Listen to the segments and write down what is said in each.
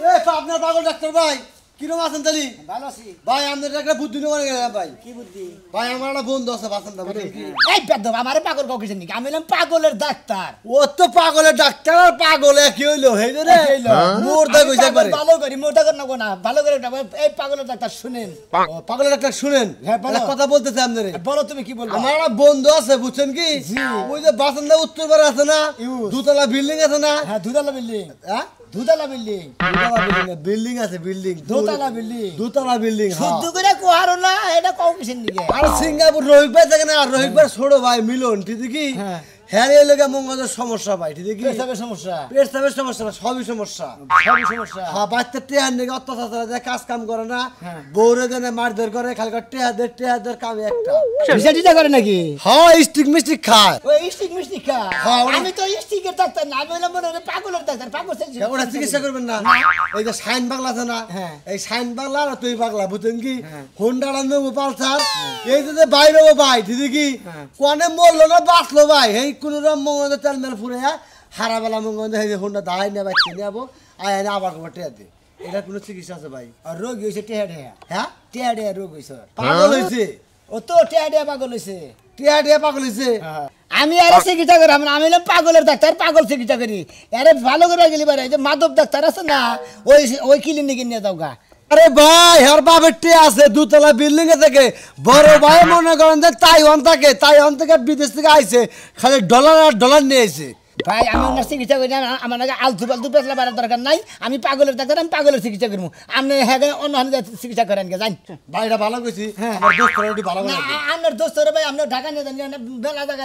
এ পাবনার পাগল ডাক্তার ভাই কিরম আছেন তালি? ভালো আছি ভাই আমাদের একটা বুদ্ধি নিয়ে গেলাম ভাই। কি বুদ্ধি? ভাই আমার একটা বন্ধু আছে বাসন দা বুঝলেন কি? এই বেদব আমারে পাগল কাউ কিছু নাকি? আমি হলাম পাগলের ডাক্তার। ও তো পাগলের ডাক্তার আর পাগল একই হইলো হেই রে মোরদা কইছে একবারে। ভালো করি মোটা কর না গো না ভালো করে এই পাগলের ডাক্তার শুনেন। ও পাগলের ডাক্তার শুনেন হ্যাঁ, বলো। একটা কথা বলতেছে আপনারে। বলো তুমি কি বলবো? আমার একটা বন্ধু আছে বুঝছেন কি? ওই যে বাসন দা উত্তর পাড়ে আছে না দুতলা বিল্ডিং আছে না? হ্যাঁ দুতলা বিল্ডিং। হ্যাঁ দুতলা বিল্ডিং। দুতলা বিল্ডিং বিল্ডিং আছে বিল্ডিং দোতলা বিল্ডিং। দুতলা বিল্ডিং শুদ্ধ করে কোহারো না এটা কাউ কিছু নাকি? আর সিঙ্গাপুর রোহিত ভাই থাকে না রোহিত ভাই ছোট ভাই মিলন ঠিক কি হ্যাঁ। হ্যাঁ লোকে মঙ্গলের সমস্যা ভাই ঠিক কি পেশাবের সমস্যা। পেশাবের সমস্যা না সবই সমস্যা সবই সমস্যা। হ্যাঁ বাচ্চা টেহার নাকি অত্যাচার দেয় কাজ কাম করে না হ্যাঁ। বউরে দেনে মারধর করে খালি টেহাদের কাম একটা বিচার টিচা করে নাকি? হ্যাঁ স্টিক মিস্টিক খায় ওই স্টিক মিষ্টি খা। হ্যাঁ, ওরা- আমি তো স্টিকের ডাক্তার না, আমি হলাম মনে হয় পাগলের ডাক্তার। পাগল সেলছি। ওরা চিকিৎসা করবেন না এই যে সাইন বাংলা আছে না হ্যাঁ। এই সাইন বাংলা আর তুই বাংলা বুঝছেন কি হোন্ডা নেবো পালসার এই যে ভাই নেবো ভাই ঠিক কি কোনে মরলো না বাঁচলো ভাই এই কোন রকম মঙ্গল তেল মেল ফুরে হারাবেলা মঙ্গল এই যে হোন্ডা দাঁড়াই নিয়ে ভাই কিনে যাবো আয় এনে আবার খবর টেয়া দে এটা কোনো চিকিৎসা আছে ভাই আর রোগ হয়েছে টেহা টেহা। হ্যাঁ টেহা টেহা রোগ হয়েছে। পাগল হয়েছে ও তো টেহা টেহা পাগল হয়েছে। টেয়া পাগল হয়েছে আমি আরে চিকিৎসা করি আমি হলাম পাগলের ডাক্তার পাগল চিকিৎসা করি আরে ভালো করে গেলি বারে যে মাধব ডাক্তার আছে না ওই ওই ক্লিনিকে নিয়ে যাও গা আরে ভাই আর বাপের টেয়া আছে দুতলা বিল্ডিং এ থেকে বড় ভাই মনে করেন যে তাইওয়ান থেকে বিদেশ থেকে আইছে খালি ডলার আর ডলার নিয়ে আইছে ভাই আমি ওনার চিকিৎসা করি না আমার নাকি আলতু ফালতু পেছলা বাড়ার দরকার নাই আমি পাগলের ডাক্তার আমি পাগলের চিকিৎসা করবো আপনি হ্যাঁ অন্য চিকিৎসা করেন গে জান ভাইটা ভালো কইছি আমার দোস্তরা একটু ভালো না, বানাই আপনার দোস্তরে ভাই আপনার ঢাকা নিয়ে যান বেলা জায়গা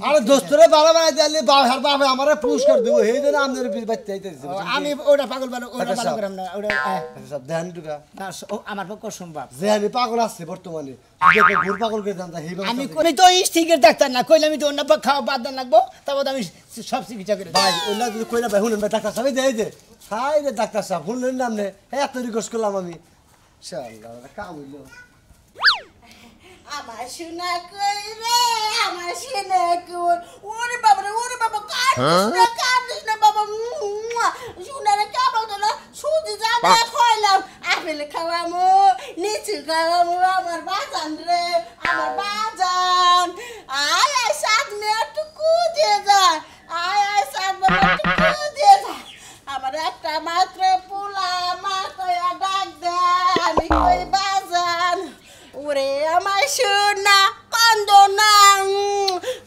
আরে দোস্তরে ভালো বানাই দিলে হার বাবা আমারে পুরস্কার দিব এই জন্য আমাদের বাচ্চা আইতেছে আমি ওটা পাগল ভালো ওটা ভালো করাম না ওটা সব ধ্যান টুকা না, আমার পক্ষে সম্ভব যে আমি পাগল আছে বর্তমানে ঘুর পাগল করে জানতা হেই আমি তো স্টিকের ডাক্তার না কইলে আমি তো অন্য খাওয়া বাদ দেন লাগবো তারপর আমি সব চিকিৎসা করে ভাই ওইলা যদি কইলা ভাই শুনেন ভাই ডাক্তার সাহেব দেই যে হাই রে ডাক্তার সাহেব শুনলেন না আপনি এত রিকোয়েস্ট করলাম আমি ইনশাআল্লাহ কাম হইলো আমার শোনা কই রে আমার শোনা কই ওরে বাবা কাঁদিস না বাবা শোনা রে কাবাল তো না সুজি যাবে খাইলাম আপেল খাওয়ামু লিচু খাওয়ামু আমার বাজান রে আমার বাজান আয় আয় সাত মে একটু কুদে যা আয় সাত বাবা একটু কুদে যা আমার একটা মাত্র পোলা মাথায় ডাক দে আমি কই বাজান ওরে আমার সোনা কান্দ না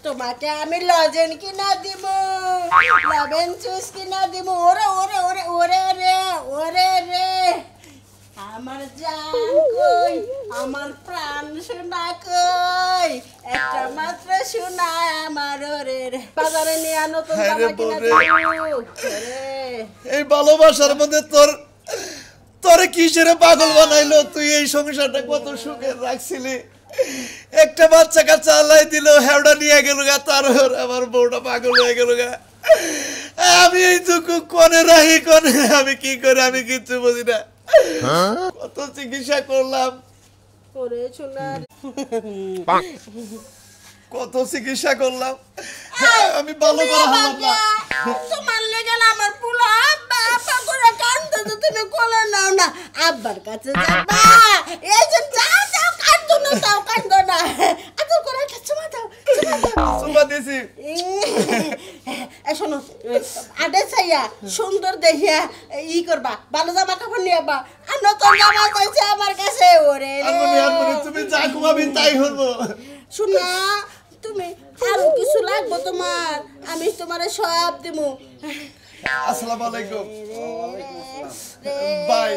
তোমাকে আমি লজেন কিনা দিব লবেন জুস কিনা দিব ওরে ওরে ওরে ওরে রে ওরে রে আমার জান কই আমার প্রাণ সোনা কই একটা মাত্র সোনা আমার ওরে রে বাজারে নিয়ে নতুন জামা কিনা দিব ওরে এই ভালোবাসার মধ্যে তোরে কিসের পাগল বানাইলো তুই এই সংসারটা কত সুখে রাখছিলি একটা বাচ্চা কাচ্চা আল্লাহ দিল হেওড়া নিয়ে গেল গা তার আমার বউটা পাগল হয়ে গেল গা আমি এই দুঃখ কোনে রাখি কোনে আমি কি করে আমি কিচ্ছু বুঝি না কত চিকিৎসা করলাম ওরে সোনা কত চিকিৎসা করলাম আমি ভালো করে হলাম না তোমার লেগে আমার পুলা বাবা করে কান্দে তো তুমি কোলে নাও না আব্বার কাছে যাবা এই যে যাও কান্দো না আদর করে একটা চুমা দাও সুমা দিছি শোনো আডে চাইয়া সুন্দর দেখিয়া ই করবা ভালো জামা কাপড় নিয়ে আবা আর নতুন জামা চাইছে আমার কাছে ওরে আনমনি তুমি যা ঘুমাবি তাই হবো শোনা তুমি আরো কিছু লাগবো তোমার আমি তোমারে সব দিমু আসসালামু আলাইকুম ভাই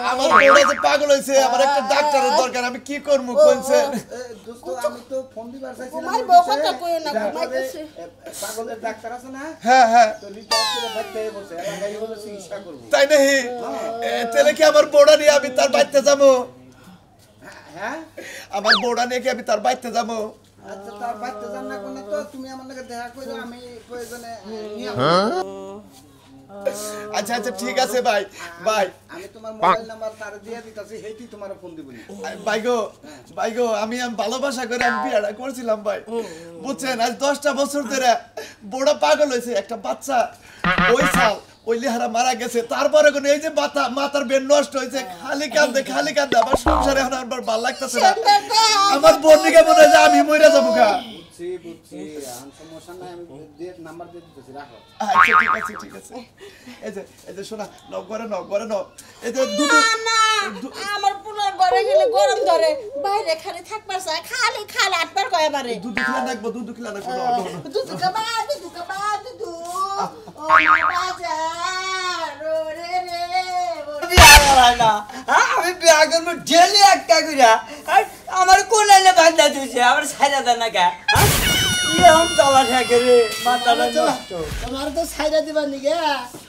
আমার বউটা যে পাগল হইছে আমার একটা ডাক্তারের দরকার আমি কি করব কোনছে দোস্ত আমি তো ফোন দিবার চাইছিলাম তোমার বউ কথা কইও না ঘুমাইতেছে পাগলের ডাক্তার আছে না হ্যাঁ তো লিটার বাইতে বসে এলাকায় হলো চিকিৎসা করব তাই নাকি তাহলে কি আমার বউটা নিয়ে আমি তার বাড়িতে যাবো হ্যাঁ আমার বউটা নিয়ে কি আমি তার বাড়িতে যাবো আচ্ছা তার বাইতে যান না কোন তো তুমি আমার লগে দেখা কইরো আমি প্রয়োজনে নিয়ে আচ্ছা আচ্ছা ঠিক আছে ভাই ভাই আমি তোমার মোবাইল নাম্বার তার দিয়ে দিতাছি হেইটি তোমার ফোন দিবনি ভাই গো আমি ভালোবাসা করে আমি বিয়েটা করছিলাম ভাই বুঝছেন আজ 10টা বছর ধরে বড় পাগল হয়েছে একটা বাচ্চা ওই সাল ওই লিহারা মারা গেছে তারপরে কোন এই যে মাথার বেন নষ্ট হয়েছে খালি কান্দে আমার সংসারে এখন আমার ভালো লাগতেছে না আমার বোনকে মনে হয় যে আমি মরে যাবো গা বুঝছি সমস্যা নাই আমি নাম্বার দিয়ে দিতেছি রাখো আচ্ছা ঠিক আছে এই যে শোনা নক করে এই যে দুধ আমার পুনর ঘরে গেলে গরম ধরে বাইরে খালি থাকবার চায় খালি আটবার কয় বারে দুধ খিলা রাখবো দুধ দুধ কাবা ও বাজার রে আমি বিয়া করবো ডেলি একটা কইরা আমার কোন এলে বান্ধা দিছে আমার ছাইরা দেন না কে এরকম চলা থাকে রে মাথাটা নষ্ট তোমার তো ছাইরা দিবার নিগে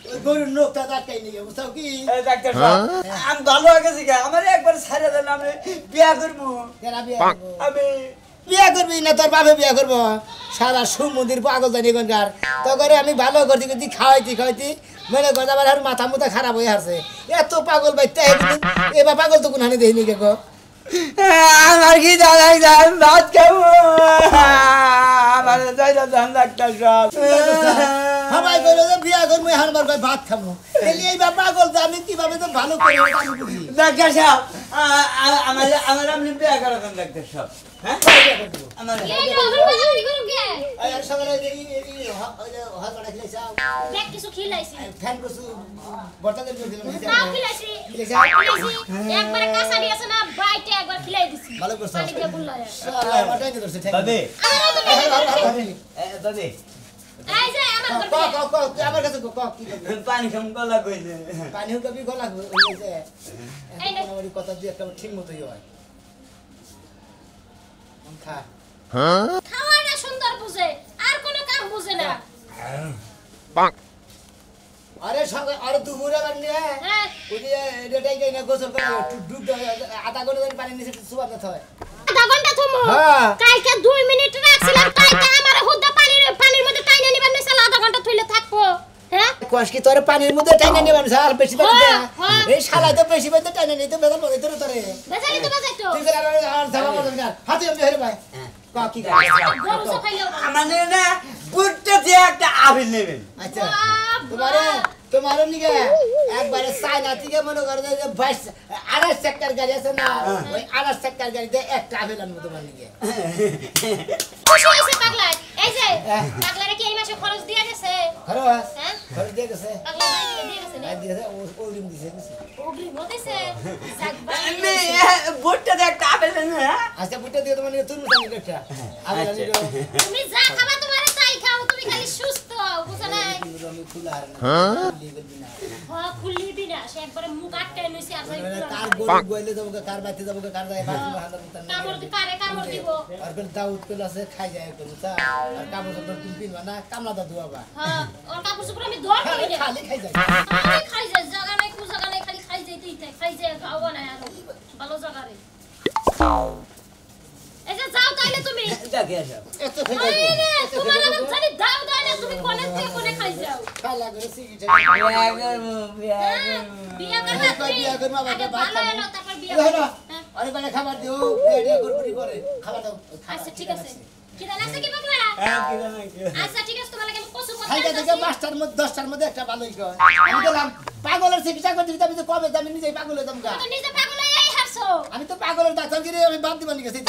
ওই গরুর নোকটা দাঁড়াই নিগে বুঝছো কি ডাক্তার সাহেব আমি ভালো হয়ে গেছি কে আমার একবার ছাইরা দেন আমি বিয়া করবো কেরা বিয়া করবো? আমি বিয়া করবি না তোর বাপে বিয়া করবো সারা সমুদ্রের পাগল জানি এখানকার তো করে আমি ভালো করতে করতে খাওয়াইতি মনে কর আবার আর মাথা মুথা খারাপ হয়ে আছে এত পাগল বাইতে এবার পাগল তো কোনখানে দেখিনি কে গো আমার কি জানাই যান ভাত খাবো আমার ছাইরা দেন ডাক্তার সাহেব সবাই কইলো যে বিয়া করবো হারবার কই ভাত খাবো এলি এই বাবা পাগল যে আমি কিভাবে তো ভালো করে আমি বুঝি ডাক্তার সাহেব আমার আপনি বিয়া করা দেন ডাক্তার সাহেব হ্যাঁ আমার আর সকালে এই হাতটা খেলাইছাও কিছু খিলাইছি ফ্যান কসু বর্তাদের দিলাম না খিলাইছি একবার কাঁচাড়ি আছে না বাইটে একবার খিলাই দিছি ভালো করছ পানি দিয়ে বুল্লায় আল্লাহ মাটাই দিছে ঠিক দাদি দাদি দাদি এই যে আমার ক ঘরে ক ক তুই আমার কাছে ক কি করবি পানি খাম গলা কইছে পানি হুকাবি গলা হইছে এই নে। আমার কথা দিয়ে একটা ঠিক মতোই হয় খা খাওয়াটা সুন্দর বুঝে আর কোনো কাম বুঝে না আরে সঙ্গে আরে দুপুরে বানি হ্যাঁ ওই যে এটাই গাই না গোসল করে ডুব আধা ঘন্টা ধরে পানি নিচে সুবাদ না হয় আধা ঘন্টা থমো হ্যাঁ। কালকে 2 মিনিট রাখছিলাম কালকে আমার হুদ্দা পানির মধ্যে টাইনা নিবার নিছিল আধা ঘন্টা থইলে থাকবো হ্যাঁ কষ্ট তোর পানির মধ্যে টাইনা নিবান আর বেশি পানি দে হ্যাঁ। এই শালা তো বেশি পানি টাইনা নিতে বেদন বলে তোরে বেজারি তো বাজাইতো তুই করে আর ধাবা করবি না হাতে আমি হেরে ভাই ক কি কর গরু সফাইলো আমার না বুটটা দিয়ে একটা আবিল নেবেন আচ্ছা তোমার নিকে একবারে সাইনা থেকে মনে করে যে 28 সেক্টর গাড়ি আছে না ওই 28 সেক্টর গাড়িতে একটা আবেদন তোমার নিকে খুশি হইছে পাগলা এই যে পাগলারে কি এই মাসে খরচ দিয়া গেছে খরচ হ্যাঁ খরচ দিয়ে গেছে পাগলা বাইকে দিয়ে গেছে না দিয়েছে ও রিম দিছে ওগরি মতেছে যাক আমি বাই বুটটা দিয়ে একটা আবিল নেবেন আচ্ছা বুঝতে দিয়ে তোমার নিকে তুমি জানি একটা আবেদন দিও তুমি যা খাবা তোমারে তাই খাও তুমি খালি সুস্থ বুঝছ না আমি খুলা আর না লিবেল বিনা হ্যাঁ খুললি না সে একবারে মুখ আটকায় নইছে আর কার গরু গইলে যাবো কার বাইতে যাবো কার যায় বাকি হাজার মতন কামড় দি পারে কামড় দিব আর কোন দাউদ কইলা আছে খাই যায় কোন তা আর কামড় তো তুমি পিনবা না কামলা দা দুয়াবা হ্যাঁ ওর কাপড় চোপড় আমি ধর কই না খালি খাই যায় আমি খাই যায় জায়গা নাই কু জায়গা নাই খালি খাই যাইতেই থাকে খাই যায় খাওয়া না আর ভালো জায়গা রে এই যে যাও তাইলে তুমি দেখে আসো এত খাই যায় আরে তোমার আমার জানি দাও দাও না তুমি কোনে থেকে কোনে খাই যাও খালা করে সিগিটা বিয়া করবো বিয়া হ্যাঁ, বিয়া করবা তুমি বিয়া করবো, আবার আগে ভাত ভালো খাবো। এলো তারপর বিয়া হলো করবা। হ্যাঁ, আরে মানে খাবার দিও রেডি করবি করে খাবার দাও আচ্ছা ঠিক আছে কি দাও আছে কি বাবলা হ্যাঁ কি জানো কি আচ্ছা ঠিক আছে তোমার লাগে আমি কসু করতে খাইটা থেকে 5টার মধ্যে 10টার মধ্যে একটা ভালোই কয় আমি গেলাম পাগলের চিকিৎসা করতে আমি তো কবে আমি নিজেই পাগল হইতাম গা তো নিজে পাগল হয়ে এই হারছো আমি তো পাগলের ডাক্তার গিয়ে আমি বাদ দিবানি গেছি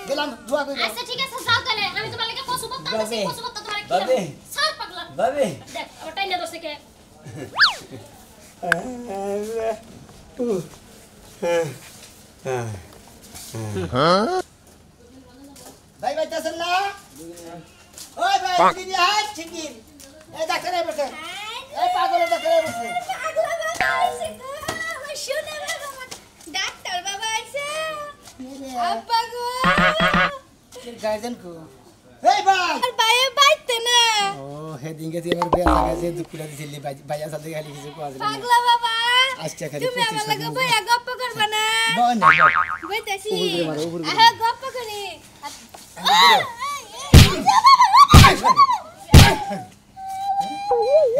গেলাম দোয়া করি আচ্ছা ঠিক আছে যাও তাহলে আমি তোমার লাগে কসু করতে আছি বাবে। কসু করতে তোমার কি বাবে। সার পাগলা ভাবি দেখ আমার টাইনা দছে কে ভাই বাইতাছেন না ওই ভাই চিনি হাত চিকিন এই ডাক্তার আই বসে এই পাগলের ডাক্তার আই বসে পাগলা বাবা আইছে গো আমার শুনে বাবা ডাক্তার বাবা আইছে আব্বা গো গার্জেন কো এই ভাই আর বাইরে বাইতে না ও হেদিন গেছি আমার বিয়া লাগাছে দুপুরে দিছিলি ভাইয়া সাথে খালি কিছু কোয়া পাগলা বাবা আজকে খালি তুমি আমার লাগে বইয়া গপ্প করবা না বল না বইতাছি উপরে মারো, উপরে মারো। আহা গপ্প করি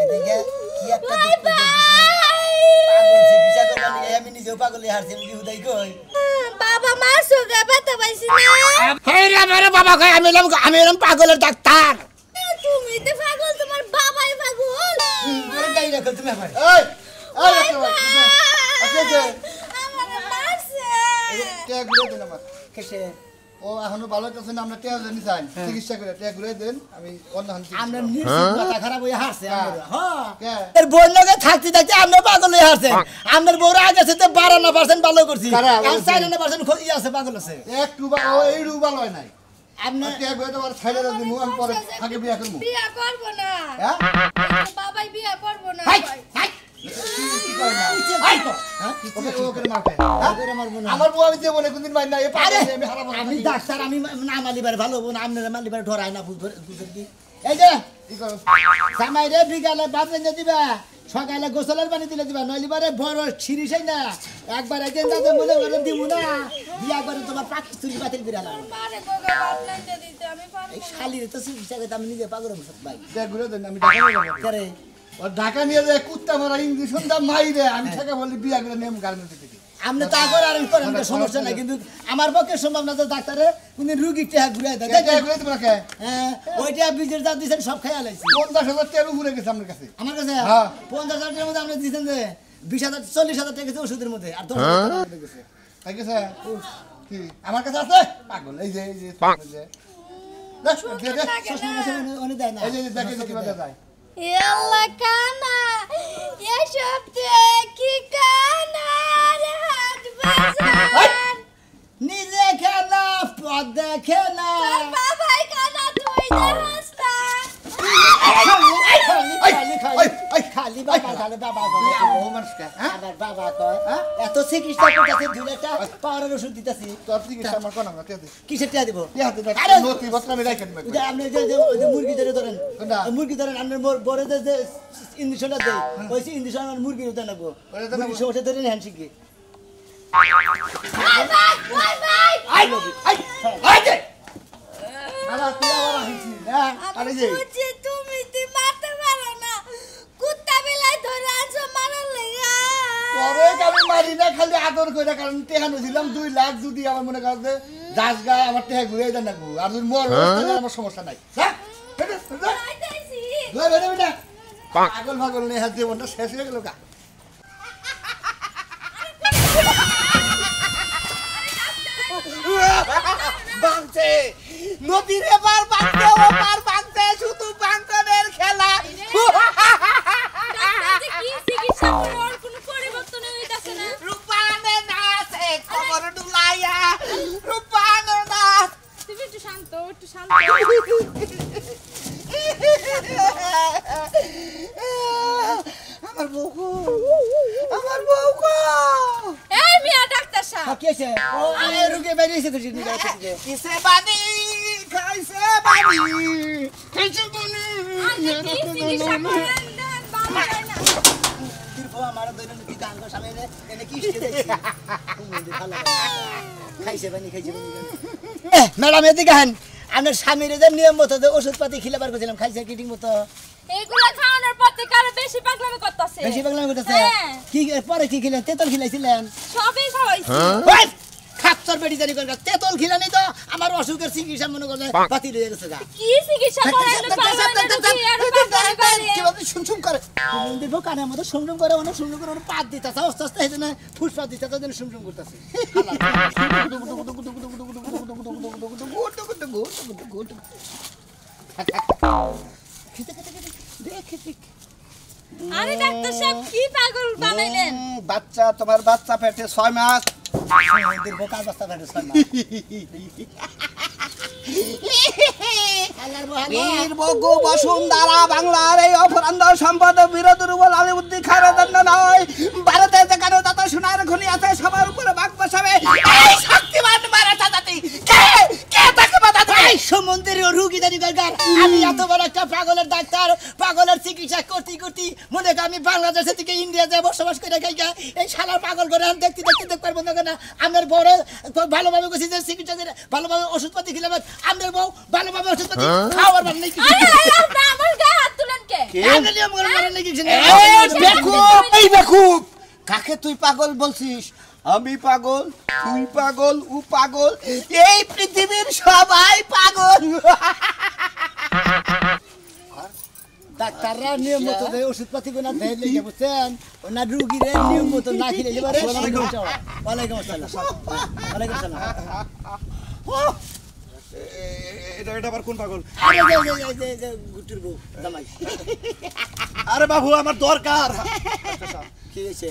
এদিকে কি একটা বাই বাই পাগল চিকিৎসা করবা নিয়ে আমি নিজেও পাগল হারছি আমি হুদাই কই বাবা মা সুগা বাতা পাইছি না হেই রে আমার বাবা কই আমি এলাম পাগলের ডাক্তার তুমি তো পাগল তোমার বাবাই পাগল গাড়ি রাখো তুমি আবার এই এই একটা বার আছে আমারে মারছে কে ঘুরে দেন আমার কেসে ও এখনো ভালো আছে না আমরা টেয়া জানি চাই চিকিৎসা করে টেয়া ঘুরে দেন আমি অন্য হান আমরা নিশ্চিত মাথা খারাপ হয়ে হারছে আমরা হ্যাঁ কে এর বোন লগে থাকতে থাকতে আমরা পাগল হয়ে হারছেন আমাদের বউর আগে সাথে 52% ভালো করছি কারা? আর 54% খই আছে পাগল আছে একটু ও এই রুবা লয় নাই আপনি টেয়া ঘুরে তোমার ছাইড়ে দিমু আমি পরে আগে বিয়া করব বিয়া করব না হ্যাঁ বাবাই বিয়া করব না হাই হাই কি কয় না হাই তো হ্যাঁ ওকে করে মারবে ওকে মারবো না। আমার বউ আমি দেব না কোনদিন মার না এই আরে পাগল আমি হারাবো আমি ডাক্তার আমি না মালিবার ভালো হবো না আপনারা মালিবার ঢরাই না বুঝেন কি এই যে কি করো জামাই রে বিকালে ভাত রেঁধে দিবা সকালে গোসলের পানি দিলে দিবা নইলিবারে বড় ছিরিসই না একবার একদিন তাতে মনে করে দিব না বিয়া করে তোমার পাকিস্তানি বাতিল করে আলাম পারে গোগা ভাত লাইতে দিতে আমি পারবো এই শালির তো চিকিৎসা করতে আমি নিজে পাগল হবো ভাই টেয়া ঘুরে দেন আমি ঢাকা নিয়ে যাবো করে ও ঢাকা নিয়ে যায় কুত্তা মারা ইঞ্জেকশন দা মাইরে আমি থেকে বলি বিয়া করে নেম গার্মেন্টস থেকে আপনি তা করে আর করেন কোনো সমস্যা নাই কিন্তু আমার পক্ষে সম্ভব না তো ডাক্তারে কোনদিন রুগী টেহা ঘুরে দেয় টেয়া ঘুরে তোমরা কে হ্যাঁ ওইটা বীজের যা দিয়েছেন সব খাই আলাইছি 50,000 তেল ঘুরে গেছে আমার কাছে আমার কাছে হ্যাঁ। 50,000 টাকার মধ্যে আপনি দিয়েছেন যে 20,000 40,000 টাকা গেছে ওষুধের মধ্যে আর 10,000 টাকা গেছে তাই গেছে কি আমার কাছে আছে পাগল এই যে দেখ দে দে শ্বশুর মশাই উনি দেয় না এই যে দেখে যে কিভাবে যায় এল্লা কানা এসব কি কানা রে হাত বাজার নিজে খেলা পদ দেখে না তোর বাবাই কানা তুই দেখাস না খালি বাবা খালি বাবা ও মানুষকে হ্যাঁ আমার বাবা কয় এত চিকিৎসা করতেছে দুলেটা পাওয়ারের ওষুধ দিতেছি তোর চিকিৎসা আমার কোন আমরা কে দে কিসের টিয়া দিব কি হাতে দেখ আরে নতি বস্তা আমি রাখেন ওই যে আপনি ওই যে মুরগি ধরেন কোনটা? মুরগি ধরেন আপনার বড় যে ইঞ্জেকশনটা দেয় ওই ইঞ্জেকশন আমার মুরগি হতে নেবো ওটা তো নেবো। মুরগি ওটা ধরে হ্যান্ড শিখি আরে তুই আবার আহিছি হ্যাঁ আরে যে বুঝি তুমি মারতে পারো না কুত্তা বিলাই ধরে আনছো মারার লাগা পরে আমি মারি না খালি আদর করে কারণ টেহানো ছিলাম 2 লাখ যদি আমার মনে কাছে দাস গা আমার টেহা ঘুরে দেন না আর যদি মর তাহলে আমার সমস্যা নাই হ্যাঁ আইতাইছি পাগল পাগল নেই হাত জীবনটা শেষ হয়ে গেল কা বাঁধছে নদীর এবার বাঁধতে ওপার বাঁধতে শুধু বাঁধনের খেলা ডাক্তার কি চিকিৎসা করে ওর কোনো পরিবর্তন হইতাছে না রূপানে নাচে খবর ডুলাইয়া রূপানে নাচ তুমি একটু শান্ত আমার বউ আমার বউ গো এই মিয়া ডাক্তার সাহেব কি আছে ও আমি রুগে বেরিয়েছে তো জিনি কিসে বানি খাইছে বানি খাইছে বানি কি চিকিৎসা করেন দেন বাবা যায় না তিরপো আমার দৈনন্দিন কি গান সামনে এনে কি ইস্তে দেখছি ভালো খাইছে বানি ম্যাডাম এদিকে আহেন আপনার স্বামীর যে নিয়ম মতো যে ওষুধপাতি খিলাবার করেছিলাম খাইছে কি ঠিক মতো এইগুলা খাওয়ানোর পর থেকে আরো বেশি পাগলামি করতেছে বেশি পাগলামি করতেছে হ্যাঁ। কি পরে কি খিলেন তেতল খিলাইছিলেন সবই খাওয়াইছি ওই খাচ্চর বেটি জানি করে তেতল খিলানি তো আমার অসুখের চিকিৎসা মনে করে বাতিল হয়ে গেছে গা কি চিকিৎসা করেন কিভাবে শুনশুম করে দেখো কানের মতো শুমশুম করে অনেক শুমশুম করে অনেক পাত দিতেছে আস্তে আস্তে হেঁটে না ফুসপাত দিতেছে ওদের শুমশুম করতেছে আরে ডাক্তার সাহেব কি পাগল বানাইলেন বাচ্চা তোমার বাচ্চা পেটে 6 মাস দীর্ঘ কাজ বাস্তা থাকে বীর বগু বসুন্ধরা বাংলার এই অপরান্ধ সম্পদ বিরোধীর উপর আলিউদ্দিন খানের দণ্ড নয় ভারতে যেখানে তত সোনার খনি আছে সবার উপরে বাঘ বসাবে এই শক্তিমান মারাঠা জাতি কে কে তাকে বাধা দেয় সমুদ্রের রুগী জানি দরকার আমি এত বড় একটা পাগলের ডাক্তার পাগলের চিকিৎসা করতে করতে মনে করি আমি বাংলাদেশ থেকে ইন্ডিয়া যাই বসবাস করে খাইকা এই শালার পাগল করে আমি দেখতে পারবো না আমার বড় ভালোভাবে গেছি যে চিকিৎসা করে ভালোভাবে ওষুধপাতি খেলাম আমার বউ ভালোভাবে ওষুধপাতি খাওয়ার মানে নাকি আপনি আমার গায়ে হাত তুলেন কে নিয়ম করে মানে নাকি এই বেকুব কাকে তুই পাগল বলছিস আমি পাগল তুই পাগল ও পাগল এই পৃথিবীর সবাই পাগল ডাক্তাররা নিয়ম মতো দেয় ওষুধপাতি কোনা দেয় লেগে বুঝছেন ওনা রুগীর নিয়ম মতো না খেলে এবারে ওয়ালাইকুম আসসালাম ওয়ালাইকুম আসসালাম এটা আবার কোন পাগল? গুটির বউ জামাই আরে বাবু আমার দরকার। কি হয়েছে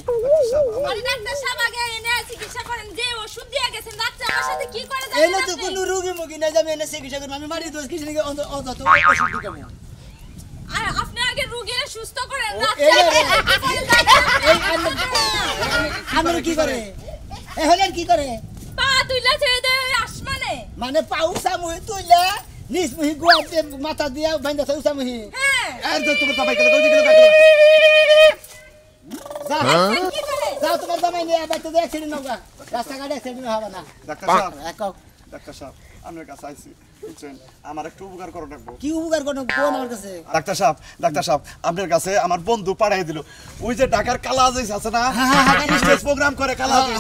আরে ডাক্তার সাহেব আগে এনে চিকিৎসা করেন যে ওষুধ দিয়ে গেছেন ডাক্তার আমার সাথে কি করে এই জানেন না তো আপনি? কোনো রুগী মুগী না যাবে এনে চিকিৎসা করবো আমি মারি দোষ কিছু নাকি অন্তত ওষুধ দিতাম আর আপনি আগে রোগীরে সুস্থ করেন এই ডাক্তার আমরা কি করে এ হলেন কি করে পা তুইলা ছেড়ে দে ওই আসমানে মানে পাউসা মুহি তুইলা নিস মুহি গুয়াতে মাথা দিয়া বাইন্দা সাউসা মুহি হ্যাঁ আর তো তোমার দাবাই গেল গেল যা কি করে যাও তোমার জামাই নিয়ে বাইতে দিয়ে অ্যাক্সিডেন্ট হোক রাস্তাঘাটে অ্যাক্সিডেন্ট হবে না ডাক্তার সাহেব, একাও ডাক্তার সাহেব আপনার কাছে আইছি বুঝছেন আমার একটু উপকার করে রাখবো। কি উপকার করো কোন আমার কাছে ডাক্তার সাহেব আপনার কাছে আমার বন্ধু পাঠাই দিল ওই যে ঢাকার কালা আজিজ আছে না স্টেজ প্রোগ্রাম করে কালা আজিজ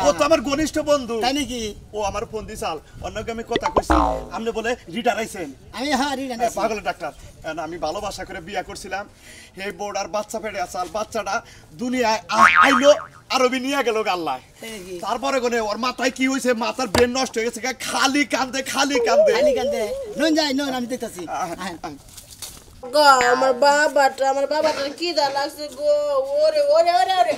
ও তো আমার ঘনিষ্ঠ বন্ধু তাই নাকি ও আমার ফোন দিছাল অন্যকে আমি কথা কইছি আপনি বলে রিটার আইছেন আমি রিটার্ন পাগল ডাক্তার আমি ভালোবাসা করে বিয়া করছিলাম এই বোর্ডার বাচ্চা পেটে আসাল বাচ্চাটা দুনিয়ায় আইলো আরবি নিয়ে গেল আল্লাহ তারপরে কোনে ওর মাথায় কি হয়েছে মাথার ব্রেন নষ্ট হয়ে গেছে খালি কান্দে খালি কান্দে নুন যাই নুন আমি দেখতেছি গো আমার বাবাটার কি দা লাগছে গো ওরে ওরে ওরে ওরে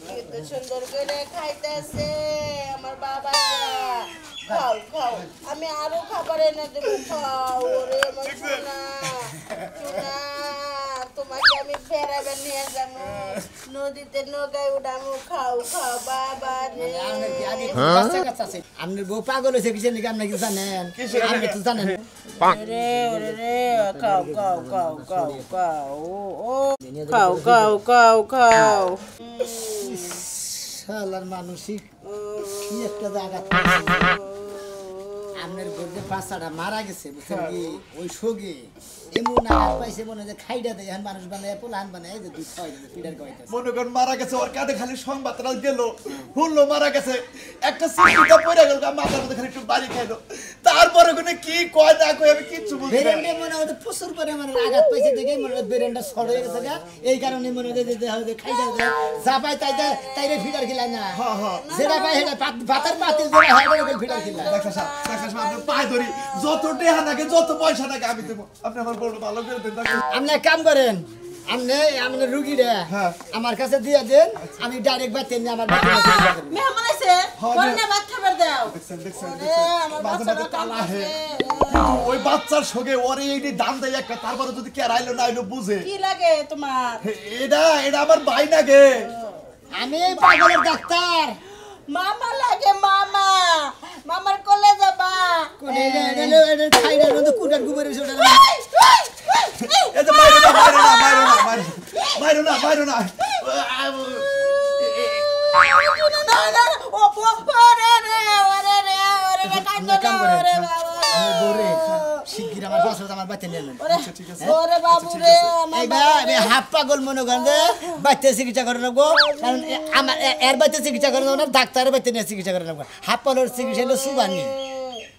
কত সুন্দর করে খাইতেছে আমার বাবা খাও খাও আমি আরো খাবার এনে দেবো খাও ওরে আমার সোনা সোনা তোমাকে আমি বেড়াবে নিয়ে যাবো নদীতে নৌকায় উঠামো খাও খাও বাবা রে আপনার বউ পাগল হয়েছে কিসের নাকি আপনি কি জানেন আপনি তো জানেন রে ওরে রে খাও খাও খাও খাও খাও ও খাও খাও খাও খাও শালার মানসিক কি একটা জায়গা আপনার গর্জে পাঁচটা মারা গেছে বুঝছেন কি ওই শোকে এমন আঘাত পাইছে মনে যে খাইটা দেয় এখন মানুষ বানায় পোলাহান বানায় যে দুধ খাওয়াই দিচ্ছে পিঠার খাওয়াইতেছে মনে করেন মারা গেছে ওর কাঁধে খালি সংবাদটা গেল শুনলো মারা গেছে একটা সিটিটা পড়ে গেল মাথার মধ্যে খালি একটু বাড়ি খাইলো তারপরে কোনে কি কয় না কয় আমি কিচ্ছু বুঝি না বেরেন্ডে মনে হচ্ছে প্রচুর পরিমাণে আঘাত পাইছে দেখে মনে হয় বেরেন্ডা সর হয়ে গেছে গা এই কারণে মনে হয় যে খাইটা দেয় যা পাই তাইরে ফিডার খিলায় না যেটা পাই সেটা ভাতের পাতিল দেওয়া হয় ওরকম ফিডার খিলায় ডাক্তার সাহেব আপনি পায়ে ধরি যত টেহা লাগে যত পয়সা লাগে আমি দেবো আপনি আমার বড় ভালো করে দেন আপনি এক কাম করেন আপনি রুগীরা আমার কাছে দিয়ে দেন আমি ডাইরেক্ট বাড়িতে নিয়ে আমার মেহমান আছে কোনে ভাত খাবার দাও দেখছেন ওরে আমার মাঝে মাঝে তালা হে ওই বাচ্চার সঙ্গে ওরে এইটি দাম দেয় একটা তারপরে যদি কে আইলো না আইলো বুঝে কি লাগে তোমার এটা আমার ভাই নাগে আমি পাগলের ডাক্তার মামা লাগে মামা মামার কোলে যাবা কোনে এটা খাইনার মধ্যে কুটার গুবরে ওটা এই যে মাইরো না ও ওরে রে ওরে রে ওরে রে কান্দো না ওরে বাবা আমি বউরে শিগগির আমার বাসা আমার বাড়িতে নিয়ে নেন ওরে বাবু রে এইবার আমি হাফ পাগল মনে করেন যে বাড়িতে চিকিৎসা করে নেবো কারণ আমার এর বাড়িতে চিকিৎসা করে নেবো না ডাক্তারের বাড়িতে নিয়ে চিকিৎসা করে নেবো হাফ পাগলের চিকিৎসা হলো সুবানি